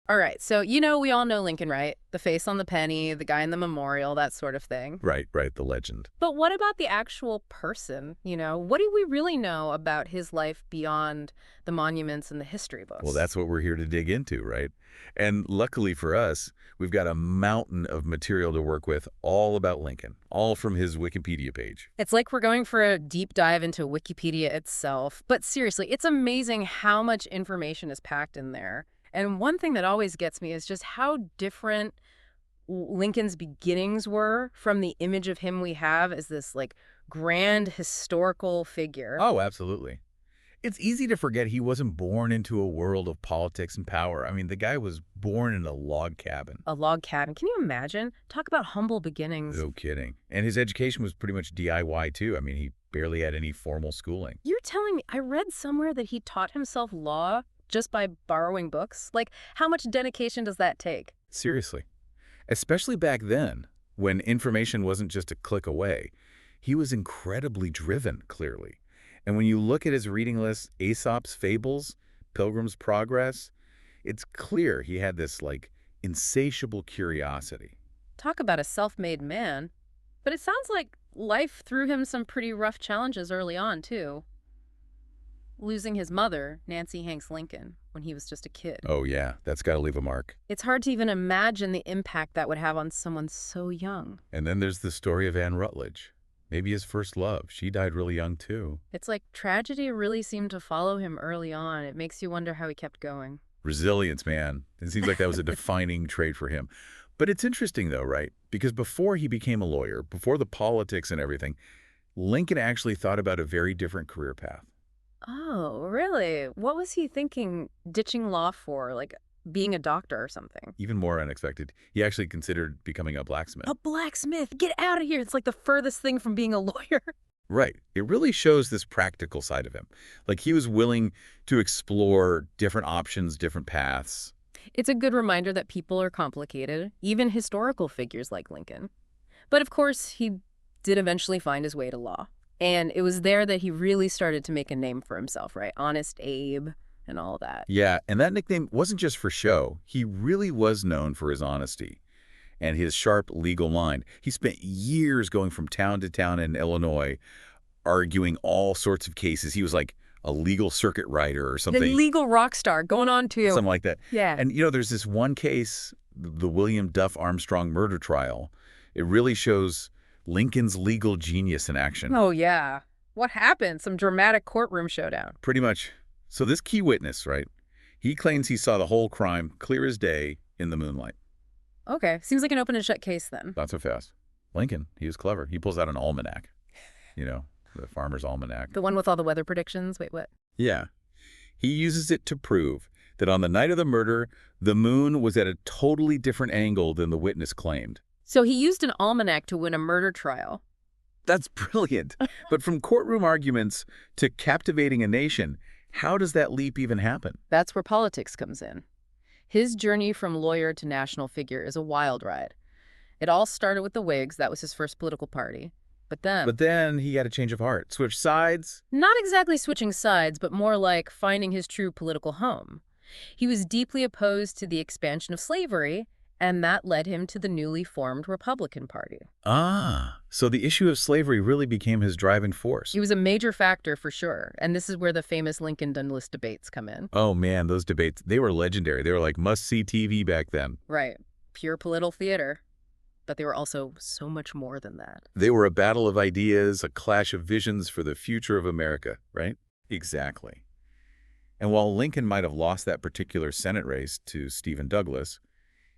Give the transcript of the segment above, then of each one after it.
All right, so we all know Lincoln, right? The face on the penny, the guy in the memorial, that sort of thing. Right, right, the legend. But what about the actual person? What do we really know about his life beyond the monuments and the history Well, books? that's what we're here to dig into, right? And luckily for us, we've got a mountain of material to work with all about Lincoln, all from his Wikipedia page. It's like we're going for a deep dive into Wikipedia itself. But seriously, it's amazing how much information is packed in there. And one thing that always gets me is just how different Lincoln's beginnings were from the image of him we have as this like grand historical figure. Oh, absolutely. It's easy to forget he wasn't born into a world of politics and power. I mean, the guy was born in a log cabin. A log cabin. Can you imagine? Talk about humble beginnings. No kidding. And his education was pretty much DIY, too. I mean, he barely had any formal schooling. You're telling me, I read somewhere that he taught himself law just by borrowing books? Like, how much dedication does that take? Seriously. Especially back then, when information wasn't just a click away. He was incredibly driven, clearly. And when you look at his reading list, Aesop's Fables, Pilgrim's Progress, it's clear he had this, like, insatiable curiosity. Talk about a self-made man. But it sounds like life threw him some pretty rough challenges early on, too. Losing his mother, Nancy Hanks Lincoln, when he was just a kid. Oh, yeah, that's got to leave a mark. It's hard to even imagine the impact that would have on someone so young. And then there's the story of Anne Rutledge. Maybe his first love. She died really young, too. It's like tragedy really seemed to follow him early on. It makes you wonder how he kept going. Resilience, man. It seems like that was a defining trait for him. But it's interesting, though, right? Because before he became a lawyer, before the politics and everything, Lincoln actually thought about a very different career path. Oh, really? What was he thinking ditching law for? Like being a doctor or something? Even more unexpected, he actually considered becoming a blacksmith. A blacksmith? Get out of here. It's like the furthest thing from being a lawyer. Right. It really shows this practical side of him. Like he was willing to explore different options, different paths. It's a good reminder that people are complicated, even historical figures like Lincoln. But of course, he did eventually find his way to law. And it was there that he really started to make a name for himself, right? Honest Abe and all that. Yeah, and that nickname wasn't just for show. He really was known for his honesty and his sharp legal mind. He spent years going from town to town in Illinois, arguing all sorts of cases. He was like a legal circuit rider or The something, legal rock star going on too. something like that. Yeah. And, there's this one case, the William Duff Armstrong murder trial. It really shows Lincoln's legal genius in action. Oh, yeah. What happened? Some dramatic courtroom showdown. Pretty much. So this key witness, right, he claims he saw the whole crime clear as day in the moonlight. Okay. Seems like an open and shut case then. Not so fast. Lincoln, he was clever. He pulls out an almanac, the farmer's almanac. The one with all the weather predictions? Wait, what? Yeah. He uses it to prove that on the night of the murder, the moon was at a totally different angle than the witness claimed. So he used an almanac to win a murder trial. That's brilliant. But from courtroom arguments to captivating a nation, how does that leap even happen? That's where politics comes in. His journey from lawyer to national figure is a wild ride. It all started with the Whigs. That was his first political party. But Then he had a change of heart, switched sides. not exactly switching sides, but more like finding his true political home. He was deeply opposed to the expansion of slavery, and that led him to the newly formed Republican Party. Ah, so the issue of slavery really became his driving force. He was a major factor for sure, and this is where the famous Lincoln-Dundas debates come in. Oh man, those debates, they were legendary. They were like must-see TV back then. Right. Pure political theater. But they were also so much more than that. They were a battle of ideas, a clash of visions for the future of America, right? Exactly. And while Lincoln might have lost that particular Senate race to Stephen Douglas,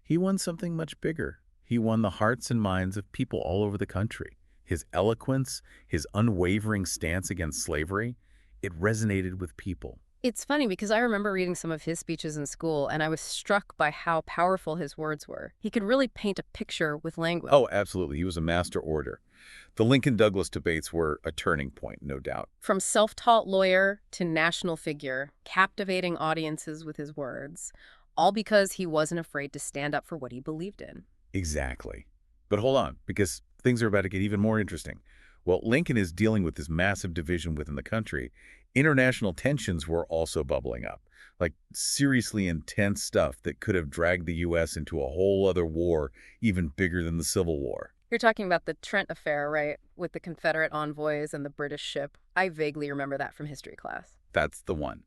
he won something much bigger. He won the hearts and minds of people all over the country. His eloquence, his unwavering stance against slavery, it resonated with people. It's funny because I remember reading some of his speeches in school, and I was struck by how powerful his words were. He could really paint a picture with language. Oh, absolutely. He was a master orator. The Lincoln-Douglas debates were a turning point, no doubt. From self-taught lawyer to national figure, captivating audiences with his words, all because he wasn't afraid to stand up for what he believed in. Exactly. But hold on, because things are about to get even more interesting. Well, Lincoln is dealing with this massive division within the country. International tensions were also bubbling up. Like seriously intense stuff that could have dragged the U.S. into a whole other war even bigger than the Civil War. You're talking about the Trent affair, right? With the Confederate envoys and the British ship. I vaguely remember that from history class. That's the one.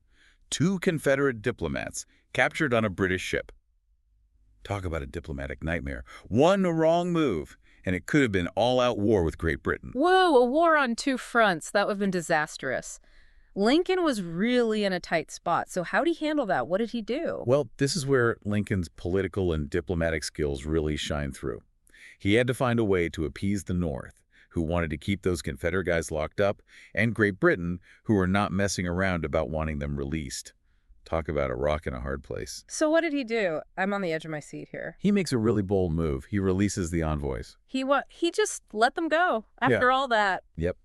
2 Confederate diplomats captured on a British ship. Talk about a diplomatic nightmare. One wrong move, and it could have been all-out war with Great Britain. Whoa, a war on 2 fronts. That would have been disastrous. Lincoln was really in a tight spot, so how'd he handle that? What did he do? Well, this is where Lincoln's political and diplomatic skills really shine through. He had to find a way to appease the North, who wanted to keep those Confederate guys locked up, and Great Britain, who were not messing around about wanting them released. Talk about a rock in a hard place. So what did he do? I'm on the edge of my seat here. He makes a really bold move. He releases the envoys. He just let them go after all that. Yep.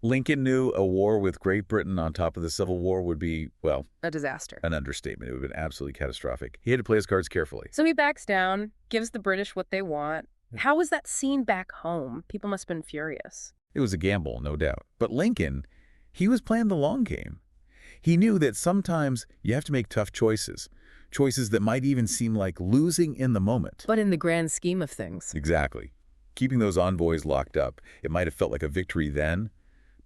Lincoln knew a war with Great Britain on top of the Civil War would be, well, A disaster. an understatement. It would have been absolutely catastrophic. He had to play his cards carefully. So he backs down, gives the British what they want. How was that seen back home? People must have been furious. It was a gamble, no doubt. But Lincoln, he was playing the long game. He knew that sometimes you have to make tough choices, choices that might even seem like losing in the moment. But in the grand scheme of things. Exactly. Keeping those envoys locked up, it might have felt like a victory then,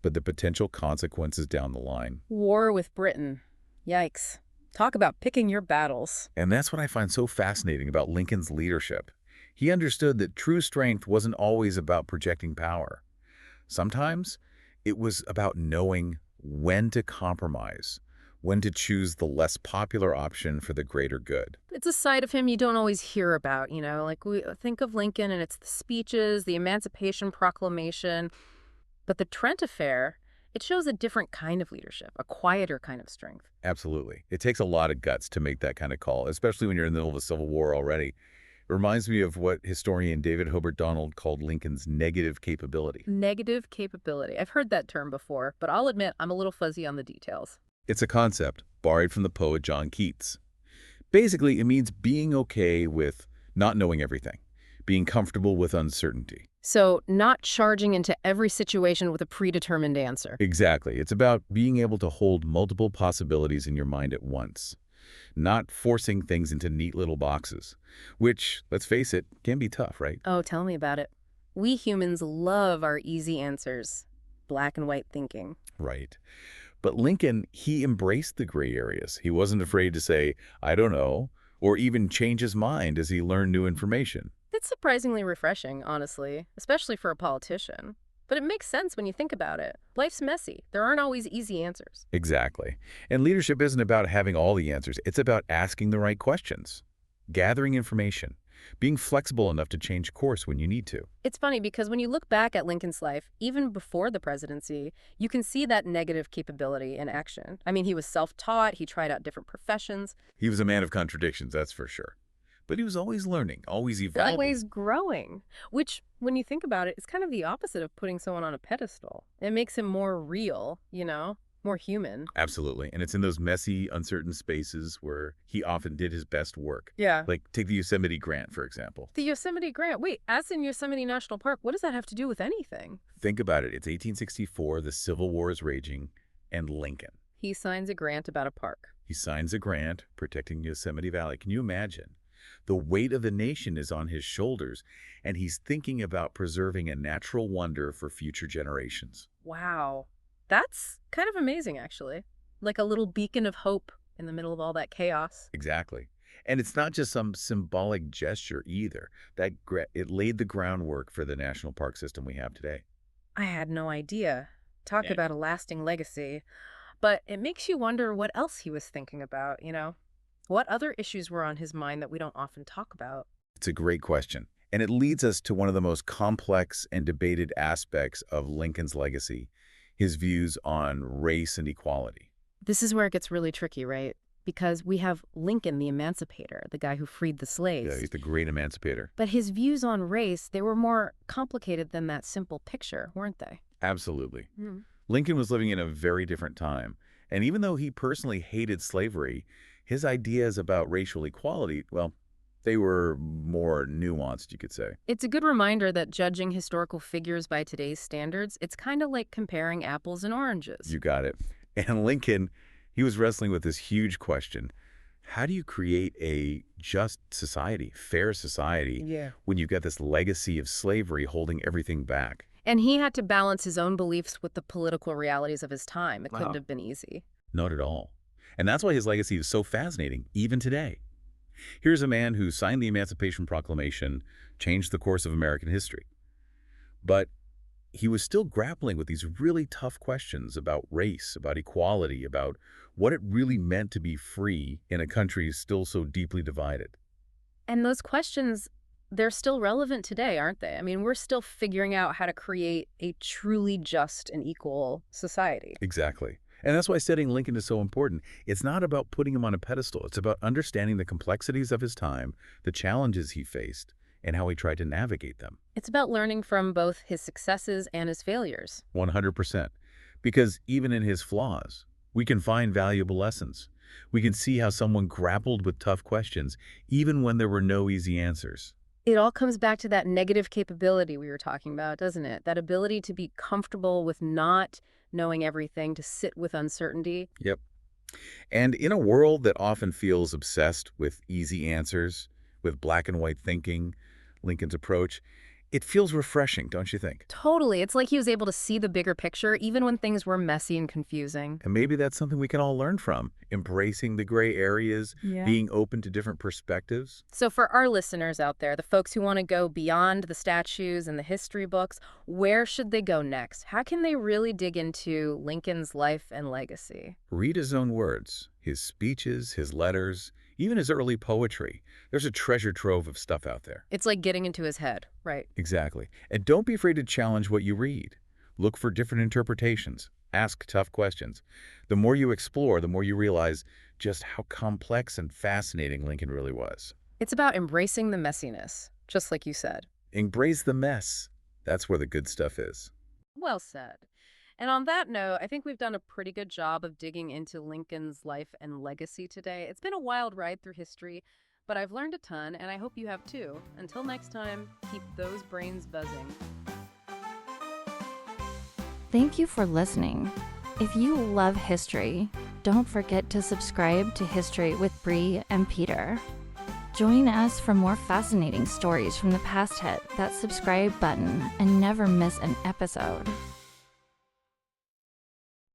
but the potential consequences down the line. War with Britain. Yikes. Talk about picking your battles. And that's what I find so fascinating about Lincoln's leadership. He understood that true strength wasn't always about projecting power. Sometimes it was about knowing when to compromise, when to choose the less popular option for the greater good. It's a side of him you don't always hear about, like we think of Lincoln and it's the speeches, the Emancipation Proclamation. But the Trent affair, it shows a different kind of leadership, a quieter kind of strength. Absolutely. It takes a lot of guts to make that kind of call, especially when you're in the middle of a civil war already. It reminds me of what historian David Hobart Donald called Lincoln's negative capability. Negative capability. I've heard that term before, but I'll admit I'm a little fuzzy on the details. It's a concept borrowed from the poet John Keats. Basically, it means being okay with not knowing everything, being comfortable with uncertainty. So not charging into every situation with a predetermined answer. Exactly. It's about being able to hold multiple possibilities in your mind at once, not forcing things into neat little boxes, which, let's face it, can be tough, right? Oh, tell me about it. We humans love our easy answers, black and white thinking. Right. But Lincoln, he embraced the gray areas. He wasn't afraid to say, I don't know, or even change his mind as he learned new information. It's surprisingly refreshing, honestly, especially for a politician. But it makes sense when you think about it. Life's messy. There aren't always easy answers. Exactly. And leadership isn't about having all the answers. It's about asking the right questions, gathering information, being flexible enough to change course when you need to. It's funny because when you look back at Lincoln's life, even before the presidency, you can see that negative capability in action. I mean, he was self-taught, he tried out different professions. He was a man of contradictions, that's for sure. But he was always learning, always evolving. Always growing, which, when you think about it, is kind of the opposite of putting someone on a pedestal. It makes him more real, more human. Absolutely. And it's in those messy, uncertain spaces where he often did his best work. Yeah. Like, take the Yosemite Grant, for example. The Yosemite Grant. Wait, as in Yosemite National Park, what does that have to do with anything? Think about it. It's 1864, the Civil War is raging, and Lincoln. He signs a grant about a park. He signs a grant protecting Yosemite Valley. Can you imagine? The weight of the nation is on his shoulders, and he's thinking about preserving a natural wonder for future generations. Wow. That's kind of amazing, actually. Like a little beacon of hope in the middle of all that chaos. Exactly. And it's not just some symbolic gesture either. It laid the groundwork for the national park system we have today. I had no idea. Talk Yeah. about a lasting legacy. But it makes you wonder what else he was thinking about, What other issues were on his mind that we don't often talk about? It's a great question. And it leads us to one of the most complex and debated aspects of Lincoln's legacy, his views on race and equality. This is where it gets really tricky, right? Because we have Lincoln, the emancipator, the guy who freed the slaves. Yeah, he's the great emancipator. But his views on race, they were more complicated than that simple picture, weren't they? Absolutely. Mm. Lincoln was living in a very different time. And even though he personally hated slavery, his ideas about racial equality, well, they were more nuanced, you could say. It's a good reminder that judging historical figures by today's standards, it's kind of like comparing apples and oranges. You got it. And Lincoln, He was wrestling with this huge question. How do you create a just society, fair society, Yeah. when you've got this legacy of slavery holding everything back? And he had to balance his own beliefs with the political realities of his time. It couldn't Wow. have been easy. Not at all. And that's why his legacy is so fascinating, even today. Here's a man who signed the Emancipation Proclamation, changed the course of American history. But he was still grappling with these really tough questions about race, about equality, about what it really meant to be free in a country still so deeply divided. And those questions, they're still relevant today, aren't they? I mean, we're still figuring out how to create a truly just and equal society. Exactly. And that's why studying Lincoln is so important. It's not about putting him on a pedestal. It's about understanding the complexities of his time, the challenges he faced, and how he tried to navigate them. It's about learning from both his successes and his failures. 100%. Because even in his flaws, we can find valuable lessons. We can see how someone grappled with tough questions, even when there were no easy answers. It all comes back to that negative capability we were talking about, doesn't it? That ability to be comfortable with not knowing everything, to sit with uncertainty. Yep. And in a world that often feels obsessed with easy answers, with black and white thinking, Lincoln's approach, it feels refreshing, don't you think? Totally. It's like he was able to see the bigger picture, even when things were messy and confusing. And maybe that's something we can all learn from, embracing the gray areas, Yeah. being open to different perspectives. So for our listeners out there, the folks who want to go beyond the statues and the history books, where should they go next? How can they really dig into Lincoln's life and legacy? Read his own words, his speeches, his letters, even his early poetry. There's a treasure trove of stuff out there. It's like getting into his head, right? Exactly. And don't be afraid to challenge what you read. Look for different interpretations. Ask tough questions. The more you explore, the more you realize just how complex and fascinating Lincoln really was. It's about embracing the messiness, just like you said. Embrace the mess. That's where the good stuff is. Well said. And on that note, I think we've done a pretty good job of digging into Lincoln's life and legacy today. It's been a wild ride through history, but I've learned a ton, and I hope you have too. Until next time, keep those brains buzzing. Thank you for listening. If you love history, don't forget to subscribe to History with Bree and Peter. Join us for more fascinating stories from the past. Hit that subscribe button and never miss an episode.